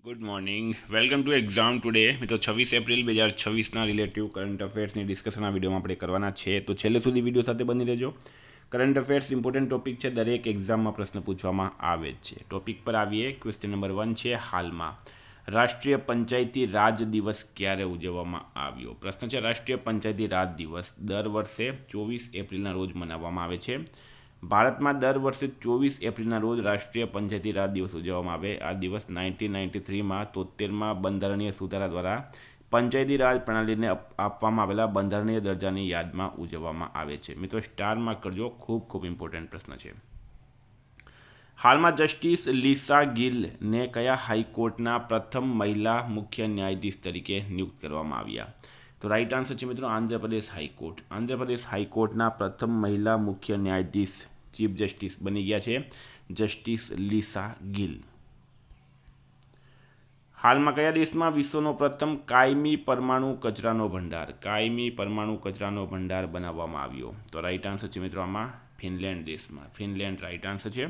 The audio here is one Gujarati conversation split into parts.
Good morning, welcome to exam today. મિત્રો 26 એપ્રિલ 2026ના રિલેટિવ કરંટ અફેર્સની ડિસ્કશન આ વિડીયોમાં આપણે કરવાના છે, તો છેલ્લે સુધી વિડીયો સાથે બની રહેજો. કરંટ અફેર્સ ઇમ્પોર્ટન્ટ ટોપિક છે, દરેક એક્ઝામમાં પ્રશ્ન પૂછવામાં આવે જ છે. ટોપિક પર આવીએ. ક્વેશ્ચન નંબર 1 છે, હાલમાં રાષ્ટ્રીય પંચાયતી રાજ દિવસ ક્યારે ઉજવવામાં આવ્યો? પ્રશ્ન છે, રાષ્ટ્રીય પંચાયતી રાજ દિવસ દર વર્ષે 24 એપ્રિલના રોજ મનાવવામાં આવે છે. ભારતમાં દર વર્ષે 24 એપ્રિલના રોજ રાષ્ટ્રીય પંચાયતી રાજ દિવસ ઉજવવામાં આવે. આ દિવસ 1993માં 73માં બંધારણીય સુધારા દ્વારા પંચાયતી રાજ પ્રણાલીને આપવામાં આવેલા બંધારણીય દરજ્જાની યાદમાં ઉજવવામાં આવે છે. મિત્રો સ્ટાર માર્ક કરજો, ખૂબ ખૂબ ઇમ્પોર્ટન્ટ પ્રશ્ન છે. હાલમાં જસ્ટિસ લીસા ગિલને કયા હાઈકોર્ટના પ્રથમ મહિલા મુખ્ય ન્યાયાધીશ તરીકે નિયુક્ત કરવામાં આવ્યા? તો રાઈટ આન્સર છે મિત્રો આંધ્રપ્રદેશ હાઈકોર્ટ. આંધ્રપ્રદેશ હાઈકોર્ટના પ્રથમ મહિલા મુખ્ય ન્યાયાધીશ ચીફ જસ્ટિસ બની ગયા છે જસ્ટિસ લીસા ગિલ. હાલમાં કયા દેશમાં વિશ્વનો પ્રથમ કાયમી પરમાણુ કચરાનો ભંડાર બનાવવામાં આવ્યો? તો રાઈટ આન્સર છે મિત્રો આમાં ફિનલેન્ડ દેશમાં. ફિનલેન્ડ રાઈટ આન્સર છે.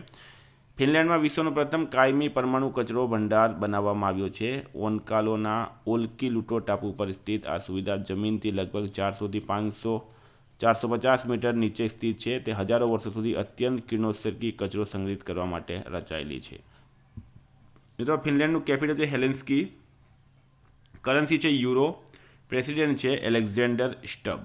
ફિનલેન્ડમાં વિશ્વનો પ્રથમ કાયમી પરમાણુ કચરો ભંડાર બનાવવામાં આવ્યો છે. ઓન્કાલોના ઓલ્કિલુટો ટાપુ પર સ્થિત આ સુવિધા જમીનથી લગભગ 450 મીટર નીચે સ્થિત છે. તે હજારો વર્ષો સુધી અત્યંત કિરણોત્સર્ગી કચરો સંગ્રહિત કરવા માટે રચાયેલી છે. મિત્રો ફિનલેન્ડનું કેપિટલ છે હેલેન્સ્કી. કરન્સી છે યુરો. પ્રેસિડેન્ટ છે એલેક્ઝેન્ડર સ્ટબ.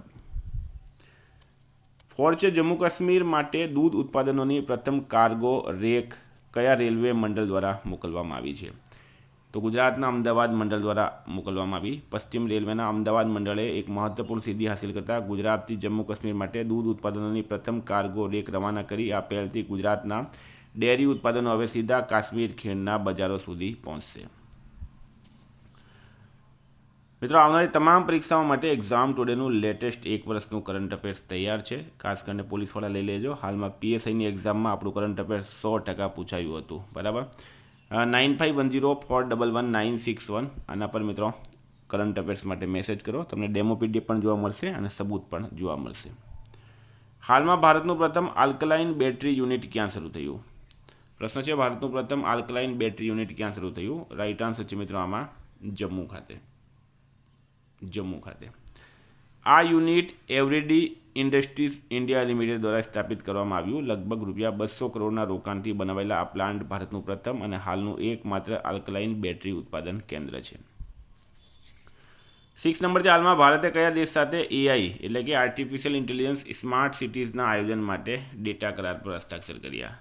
4 છે, જમ્મુ કાશ્મીર માટે દૂધ ઉત્પાદનોની પ્રથમ કાર્ગો રેક કયા રેલવે મંડળ દ્વારા મોકલવામાં આવી છે? તો ગુજરાતના અમદાવાદ મંડળ દ્વારા મોકલવામાં આવી. પશ્ચિમ રેલવેના અમદાવાદ મંડળે એક મહત્વપૂર્ણ સિદ્ધિ હાંસલ કરતા ગુજરાતથી જમ્મુ કાશ્મીર માટે દૂધ ઉત્પાદનોની પ્રથમ કાર્ગો રેક રવાના કરી. આ પહેલથી ગુજરાતના ડેરી ઉત્પાદનો હવે સીધા કાશ્મીર ખીણના બજારો સુધી પહોંચશે. મિત્રો આવનારી તમામ પરીક્ષાઓ માટે એક્ઝામ ટુડેનું લેટેસ્ટ એક વર્ષનું કરંટ અફેર્સ તૈયાર છે. ખાસ કરીને પોલીસવાળા લઈ લેજો. હાલમાં પીએસઆઈની એક્ઝામમાં આપણું કરંટ અફેર્સ 100% પૂછાયું હતું. બરાબર. 9510411961 આના પર મિત્રો કરંટ અફેર્સ માટે મેસેજ કરો. તમને ડેમો પીડીએફ પણ જોવા મળશે અને સબૂત પણ જોવા મળશે. હાલમાં ભારતનું પ્રથમ આલ્કલાઇન બેટરી યુનિટ ક્યાં શરૂ થયું? પ્રશ્ન છે, ભારતનું પ્રથમ આલ્કલાઇન બેટરી યુનિટ ક્યાં શરૂ થયું? રાઈટ આન્સર છે મિત્રો આમાં જમ્મુ ખાતે. આ યુનિટ એવરીડી ઇન્ડસ્ટ્રીઝ ઇન્ડિયા લિમિટેડ દ્વારા સ્થાપિત કરવામાં આવ્યું. લગભગ ₹200 કરોડના રોકાણથી બનાવાયેલા આ પ્લાન્ટ ભારતનું પ્રથમ અને હાલનું એકમાત્ર આલ્કલાઇન બેટરી ઉત્પાદન કેન્દ્ર છે. 6 નંબર છે, હાલમાં ભારતે કયા દેશ સાથે એઆઈ એટલે કે આર્ટિફિશિયલ ઇન્ટેલિજન્સ સ્માર્ટ સિટીઝના આયોજન માટે ડેટા કરાર પર હસ્તાક્ષર કર્યા?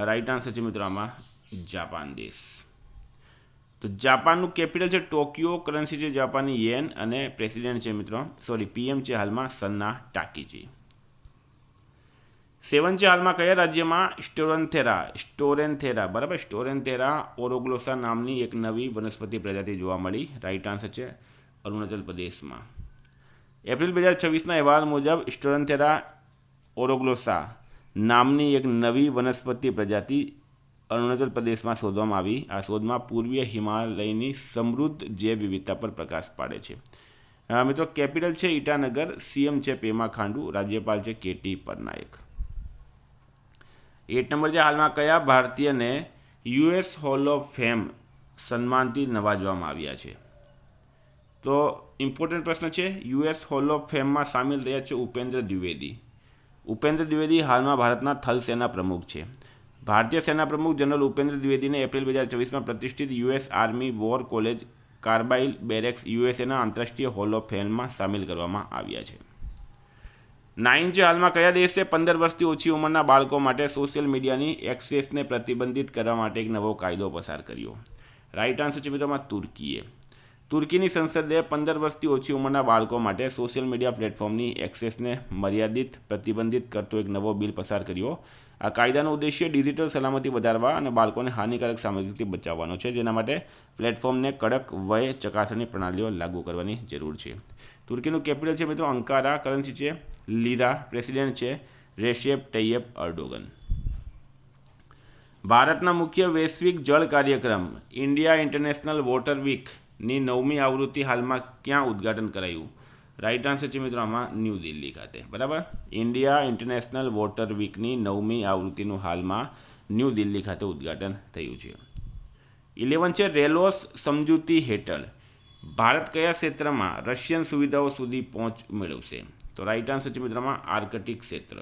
રાઈટ આન્સર છે મિત્રો આમાં જાપાન દેશ. તો જાપાનનું કેપિટલ છે ટોક્યો. કરન્સી છે જાપાની યેન અને પ્રેસિડેન્ટ છે મિત્રો પીએમ છે હાલમાં સન્ના ટાકીચી. 7 છે, હાલમાં કયા રાજ્યમાં સ્ટોરેન્થેરા ઓરોગ્લોસા નામની એક નવી વનસ્પતિ પ્રજાતિ જોવા મળી? રાઈટ આન્સર છે અરુણાચલ પ્રદેશમાં. એપ્રિલ 2026ના અહેવાલ મુજબ સ્ટોરેન્થેરા ઓરોગ્લોસા નામની એક નવી વનસ્પતિ પ્રજાતિ અરુણાચલ પ્રદેશમાં શોધવામાં આવી. આ શોધમાં પૂર્વીય હિમાલયની સમૃદ્ધ જૈવ વિવિધતા પર પ્રકાશ પાડે છે. મિત્રો કેપિટલ છે ઈટાનગર. સીએમ છે પેમા ખાંડુ. રાજ્યપાલ છે કેટી પટનાયક. 8 નંબર છે, હાલમાં કયા ભારતીયને યુએસ હોલ ઓફ ફેમ સન્માનથી નવાજવામાં આવ્યા છે? તો ઇમ્પોર્ટન્ટ પ્રશ્ન છે. યુએસ હોલ ઓફ ફેમમાં સામેલ થયા છે ઉપેન્દ્ર દ્વિવેદી. ઉપેન્દ્ર દ્વિવેદી હાલમાં ભારતના થલ સેના પ્રમુખ છે. ભારતીય સેના પ્રમુખ જનરલ ઉપેન્દ્ર દ્વિવેદીને એપ્રિલ 2024માં પ્રતિષ્ઠિત US army war college Carlisle barracks યુએસએના આંતરરાષ્ટ્રીય હોલ ઓફ ફેમમાં સામેલ કરવામાં આવ્યા છે. 9 છે, હાલમાં કયા દેશે 15 વર્ષથી ઓછી ઉંમરના બાળકો માટે સોશિયલ મીડિયાની એક્સેસને પ્રતિબંધિત કરવા માટે એક નવો કાયદો પસાર કર્યો? રાઈટ આન્સર છે મિત્રોમાં તુર્કીએ. તુર્કીની સંસદે 15 વર્ષથી ઓછી ઉંમરના બાળકો માટે સોશિયલ મીડિયા પ્લેટફોર્મની એક્સેસને પ્રતિબંધિત કરતો એક નવો બિલ પસાર કર્યો. આ કાયદાનો ઉદ્દેશ્ય ડિજિટલ સલામતી વધારવા અને બાળકોને હાનિકારક સામગ્રીથી બચાવવાનો છે, જેના માટે પ્લેટફોર્મને કડક વય ચકાસણી પ્રણાલીઓ લાગુ કરવાની જરૂર છે. તુર્કીનું કેપિટલ છે મિત્રો અંકારા. કરન્સી છે લીરા. પ્રેસિડેન્ટ છે રેસેપ ટૈયપ અર્ડોગન. ભારતના મુખ્ય વૈશ્વિક જળ કાર્યક્રમ ઇન્ડિયા ઇન્ટરનેશનલ વોટર વીકની 9મી આવૃત્તિ હાલમાં ક્યાં ઉદ્ઘાટન કરાયું? રાઈટ આન્સર છે મિત્રો આમાં ન્યૂ દિલ્હી ખાતે. બરાબર. ઇન્ડિયા ઇન્ટરનેશનલ વોટર વીકની 9મી આવૃત્તિનું હાલમાં ન્યૂ દિલ્હી ખાતે ઉદ્ઘાટન થયું છે. 11 છે રેલોસ સમજૂતી હેઠળ ભારત કયા ક્ષેત્રમાં રશિયન સુવિધાઓ સુધી પહોંચ મેળવશે? તો રાઈટ આન્સર છે મિત્રોમાં આર્કટિક ક્ષેત્ર.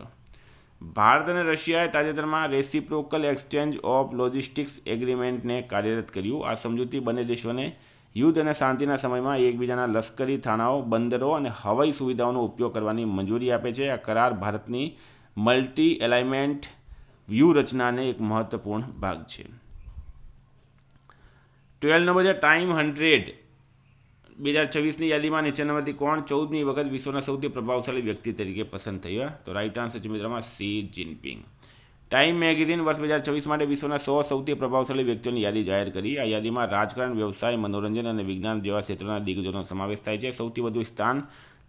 ભારત અને રશિયાએ તાજેતરમાં રેસિપ્રોકલ એક્સચેન્જ ઓફ લોજિસ્ટિક્સ એગ્રીમેન્ટને કાર્યરત કર્યું. આ સમજૂતી બંને દેશોને યુદ્ધ અને શાંતિના સમયમાં એકબીજાના લશ્કરી થાણાઓ, બંદરો અને હવાઈ સુવિધાઓનો ઉપયોગ કરવાની મંજૂરી આપે છે. આ કરાર ભારતની મલ્ટી એલાઇનમેન્ટ વ્યૂહરચનાને એક મહત્વપૂર્ણ ભાગ છે. 12 નંબર છે ટાઈમ 100 2026ની યાદીમાં નીચેનામાંથી કોણ 14મી વખત વિશ્વના સૌથી પ્રભાવશાળી વ્યક્તિ તરીકે પસંદ થયા? તો રાઈટ આન્સર છે મિત્રોમાં શી જિનપિંગ. ટાઈમ મેગેઝિન વર્ષ 2026 માટે વિશ્વના 100 સૌથી પ્રભાવશાળી વ્યક્તિઓની યાદી જાહેર કરી. આ યાદીમાં રાજકારણ, વ્યવસાય, મનોરંજન અને વિજ્ઞાન જેવા ક્ષેત્રોના દિગ્ગજોનો સમાવેશ થાય છે. સૌથી વધુ સ્થાન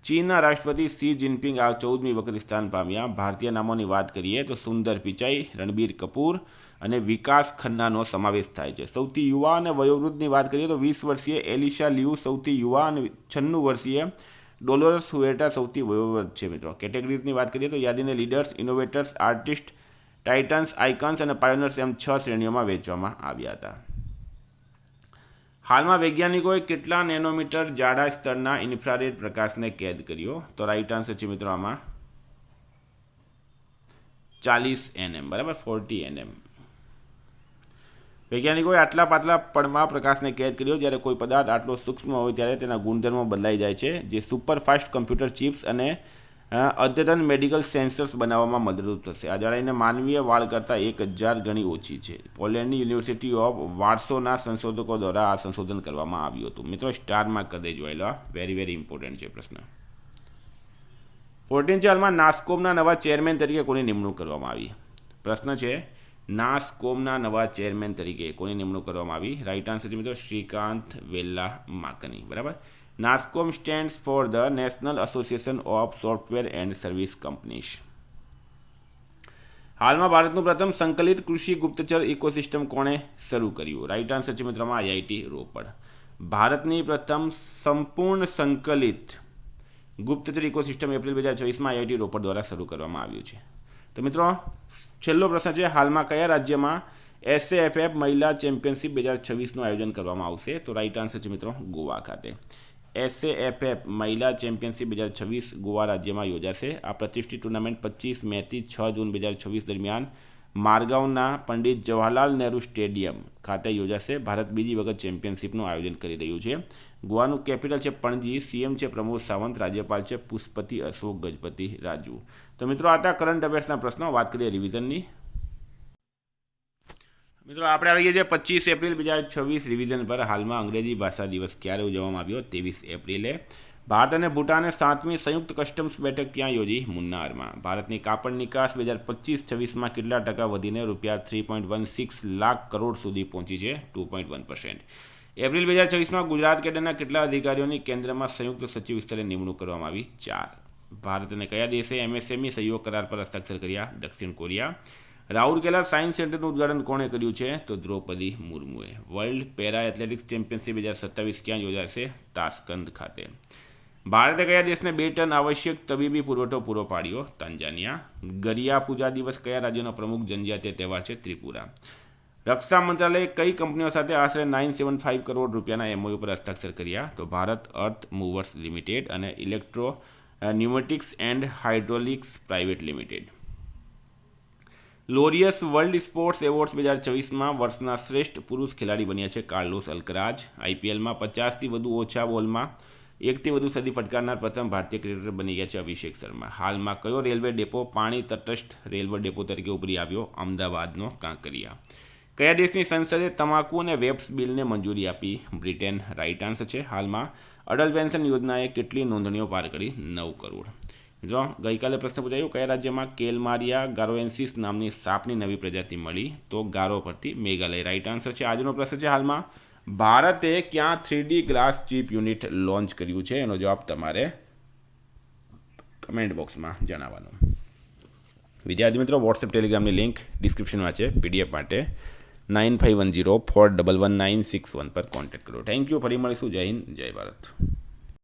ચીનના રાષ્ટ્રપતિ શી જિનપિંગ આ 14મી વખત સ્થાન પામ્યા. ભારતીય નામોની વાત કરીએ તો સુંદર પિચાઈ, રણબીર કપૂર અને વિકાસ ખન્નાનો સમાવેશ થાય છે. સૌથી યુવા અને વયોવૃદ્ધની વાત કરીએ તો 20 વર્ષીય એલિશા લિયુ સૌથી યુવા અને 96 વર્ષીય ડોલોરસ હુએટા સૌથી વયોવૃદ્ધ છે. મિત્રો કેટેગરીઝની વાત કરીએ તો યાદીને leaders, innovators, artist, titans, icons અને પાયોનર્સ એમ 6 શ્રેણીઓમાં વહેંચવામાં આવ્યા હતા. હાલમાં વૈજ્ઞાનિકોએ કેટલા નેનોમીટર જાડા સ્તરના ઇન્ફ્રારેડ પ્રકાશને કેદ કર્યો? તો રાઈટ આન્સર છે મિત્રો આમાં 40 nm, બરાબર, 40 nm. વૈજ્ઞાનિકોએ આટલા પાતળા પડમાં પ્રકાશને કેદ કર્યો. જ્યારે કોઈ પદાર્થ આટલો સૂક્ષ્મ હોય ત્યારે તેના ગુણધર્મો બદલાઈ જાય છે, જે સુપરફાસ્ટ કમ્પ્યુટર ચિપ્સ અને અદ્યતન મેડિકલ સેન્સર્સ બનાવવામાં મદદરૂપ થશે. આ જાડાઈને માનવીય વાળ કરતાં 1000 ગણી ઓછી છે. પોલેન્ડની યુનિવર્સિટી ઓફ વાર્સોના સંશોધકો દ્વારા આ સંશોધન કરવામાં આવ્યું હતું. મિત્રો સ્ટારમાં કરી દેજો, આવેલો વેરી વેરી ઇમ્પોર્ટન્ટ છે પ્રશ્ન. 14 હાલમાં નાસ્કોમના નવા ચેરમેન તરીકે કોની નિમણૂક કરવામાં આવી? પ્રશ્ન છે નાસ્કોમના નવા ચેરમેન તરીકે કોની નિમણૂક કરવામાં આવી? રાઈટ આન્સર છે મિત્રો શ્રીકાંત વેલ્લા માકની, બરાબર. NASSCOM stands for the national association of software and service companies. હાલમાં ભારતનું પ્રથમ સંકલિત કૃષિ ગુપ્તચર ઇકોસિસ્ટમ કોણે શરૂ કર્યું? રાઈટ આન્સર છે મિત્રોમાં આઈઆઈટી રોપડ. ભારતની પ્રથમ સંપૂર્ણ સંકલિત ગુપ્તચર ઇકોસિસ્ટમ એપ્રિલ 2024માં આઈઆઈટી રોપડ દ્વારા શરૂ કરવામાં આવ્યું છે. તો મિત્રો છેલ્લો પ્રશ્ન છે હાલમાં કયા રાજ્યમાં SAFF મહિલા ચેમ્પિયનશિપ 2026નું આયોજન કરવામાં આવશે? તો રાઈટ આન્સર છે મિત્રો ગોવા ખાતે. SAFF મહિલા ચેમ્પિયનશિપ 2026 ગોવા રાજ્યમાં યોજાશે. આ પ્રતિષ્ઠિત ટુર્નામેન્ટ 25 મેથી 6 જૂન 2026 દરમિયાન મારગાંવના પંડિત જવાહરલાલ નહેરુ સ્ટેડિયમ ખાતે યોજાશે. ભારત બીજી વખત ચેમ્પિયનશિપનું આયોજન કરી રહ્યું છે. ગોવાનું કેપિટલ છે પણજી. સીએમ છે પ્રમોદ સાવંત. રાજ્યપાલ છે પુષ્પતિ અશોક ગજપતિ રાજુ. તો મિત્રો આ હતા કરંટ અફેર્સના પ્રશ્નો. વાત કરીએ રિવિઝનની. મિત્રો આપણે આવી ગયા છે 25 એપ્રિલ 2026 રિવિઝન પર. હાલમાં અંગ્રેજી ભાષા દિવસ ક્યારે ઉજવવામાં આવ્યો? 23 એપ્રિલે. ભારત અને ભૂટાને 7મી સંયુક્ત કસ્ટમ્સ બેઠક ક્યાં યોજી? મુન્નારમાં. ભારતની કાપડ નિકાસ 2025-26માં કેટલા ટકા વધીને રૂપિયા 3.16 લાખ કરોડ સુધી પહોંચી છે? 2.1%. એપ્રિલ 2026માં ગુજરાત કેડરના કેટલા અધિકારીઓની કેન્દ્રમાં સંયુક્ત સચિવ સ્તરે નિમણૂક કરવામાં આવી? 4. ભારત અને કયા દેશે MSME સહયોગ કરાર પર હસ્તાક્ષર કર્યા? દક્ષિણ કોરિયા. રાઉરકેલા સાયન્સ સેન્ટરનું ઉદ્ઘાટન કોણે કર્યું છે? તો દ્રૌપદી મુર્મુએ. વર્લ્ડ પેરા એથ્લેટિક્સ ચેમ્પિયનશિપ 2027 ક્યાં યોજાશે? તાશ્કંદ ખાતે. ભારતે કયા દેશને 2 ટન આવશ્યક તબીબી પુરવઠો પૂરો પાડ્યો? તાંજાનિયા. ગરિયા પૂજા દિવસ કયા રાજ્યનો પ્રમુખ જનજાતીય તહેવાર છે? ત્રિપુરા. રક્ષા મંત્રાલયે કઈ કંપનીઓ સાથે આશરે 975 કરોડ રૂપિયાના MOU પર હસ્તાક્ષર કર્યા? તો ભારત અર્થ મૂવર્સ લિમિટેડ અને electro pneumatics and hydraulics private limited. Laureus world sports awards 2024માં વર્ષના શ્રેષ્ઠ પુરુષ ખેલાડી બન્યા છે કાર્લોસ અલ્કરાજ. IPLમાં 50થી વધુ ઓછા બોલમાં 1થી વધુ સદી ફટકારનાર પ્રથમ ભારતીય ક્રિકેટર બની ગયા છે અભિષેક શર્મા. હાલમાં કયો રેલવે ડેપો પાણી તટસ્થ રેલવે ડેપો તરીકે ઉભરી આવ્યો? અમદાવાદનો કાંકરિયા. કયા દેશની સંસદે તમાકુ અને વેપ્સ બિલને મંજૂરી આપી? બ્રિટેન. રાઈટ આન્સર છે હાલમાં અટલ પેન્શન યોજનાએ કેટલી નોંધણીઓ પાર કરી? 9 કરોડ. મિત્રો ગઈકાલે પ્રશ્ન પૂછાયો કયા રાજ્યમાં કેલમારિયા ગારોએન્સિસ નામની સાપની નવી પ્રજાતિ મળી? તો ગારો પરથી મેઘાલય. રાઈટ આન્સર છે. આજનો પ્રશ્ન છે હાલમાં ભારતે ક્યાં 3D glass chip unit launch કર્યું છે? એનો જવાબ તમારે કમેન્ટ બોક્સમાં જણાવવાનો. વિદ્યાર્થી મિત્રો વોટ્સએપ ટેલિગ્રામની લિંક ડિસ્ક્રિપ્શનમાં છે. PDF માટે 9510411961 પર કોન્ટેક્ટ કરો. Thank you. ફરી મળીશું. જય હિન્દ, જય ભારત.